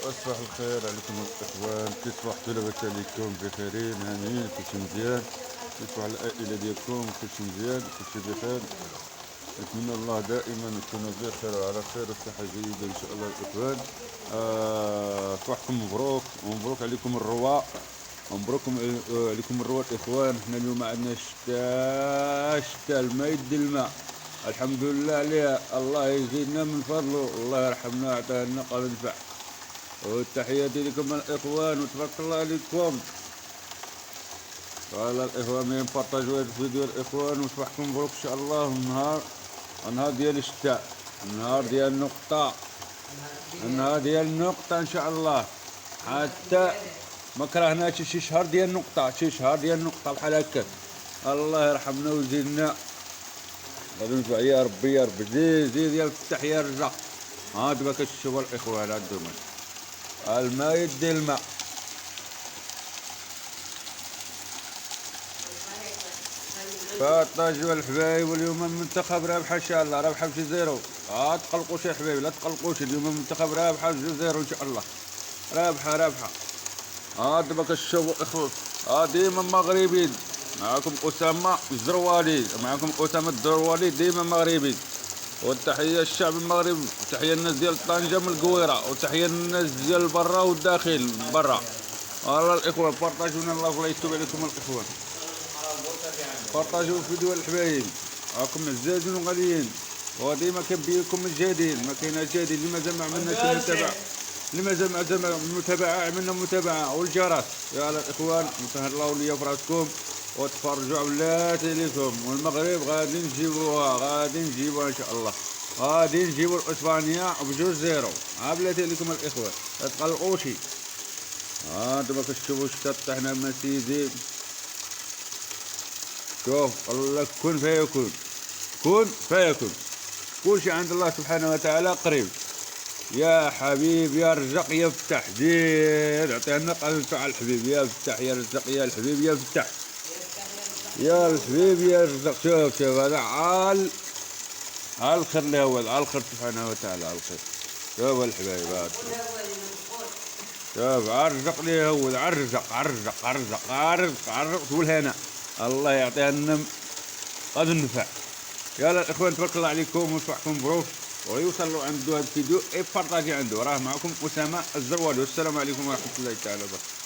صباح الخير عليكم الاخوان، كي صبحتوا لاباس عليكم؟ بخيرين هانيين كلشي مزيان؟ كي صباح العائله ديالكم؟ كلشي مزيان كلشي بخير؟ نتمنى الله دائما نكونوا بخير وعلى خير وصحه جيده ان شاء الله الاخوان. صباحكم مبروك ومبروك عليكم الرواء ومبروك عليكم الرواء الاخوان. احنا اليوم عندنا شتاء الماء يدي الماء، الحمد لله عليها. الله يزيدنا من فضله، الله يرحمنا عطانا قبل نفع. والتحياتي لكم الإخوان وتبارك الله عليكم. وعلى الإخوان من بارطاجوا هذا الفيديو الإخوان، وصباحكم مبروك إن شاء الله. النهار ديال الشتاء، النهار ديال النقطة، النهار ديال النقطة إن شاء الله. حتى ما كرهناش شي شهر ديال النقطة، شي شهر ديال النقطة بحال هكا. الله يرحمنا ويزيدنا غادي نفع يا ربي يا ربي. زيد ديال الفتح يا رجع. ها دابا كتشوفوا الإخوان هادوما الماء يدي الماء. فطاجوا الحبايب، واليوم المنتخب رابحه ان شاء الله، رابحه بشي زيرو. تقلقوش يا حبايبي، لا تقلقوش، اليوم المنتخب رابحه بشي زيرو ان شاء الله، رابحه رابحه. دابا كتشوفوا اخوة، ديما مغربيين. معاكم اسامه الزروالي، معاكم اسامه الزروالي ديما مغربي. والتحيه الشعب المغربي، وتحيه الناس ديال طنجه من القويره، وتحيه الناس ديال برا والداخل برا. والله الاخوان بارطاجونا، الله يتوب عليكم الاخوان، بارطاجيو الفيديو الحبايب. راكم عزازين وغاليين، وديما كنبيكم الجديد. ما كاين جديد اللي مازال ما عملناش المتابعه، اللي مازال ما عملنا المتابعه عملنا متابعه والجرس. يا الاخوان تهلاو ليا فراسكم وتفرجوا على بلاتي ليكم، والمغرب غادي نجيبوها، غادي نجيبوها ان شاء الله، غادي نجيبو اسبانيا بجوج زيرو. بلاتي ليكم الاخوان لا تقلقوشي. دابا كتشوفوا الشتا طحنا ما سيدي. شوف الله كن فيكون، كن فيكون، كلشي عند الله سبحانه وتعالى قريب. يا حبيب يا رزق يا فتح، زيد عطينا قلب على الحبيب. يا فتح يا رزق يا الحبيب يا فتح يا الحبيب يا رزق. شوف هذا عال الخير اللي هو على الخير سبحانه وتعالى، على الخير. شوف الحبايب، شوف عرزق لي هو، عرزق عرزق عرزق عرزق عرزق والهنا. الله يعطيها لنا غادي النفع. يلا الاخوان تبارك الله عليكم وصباحكم مبروك، ويوصلوا عنده هذا الفيديو بارطاجي عنده. راه معكم اسامه الزروالي، والسلام عليكم ورحمه الله تعالى وبركاته.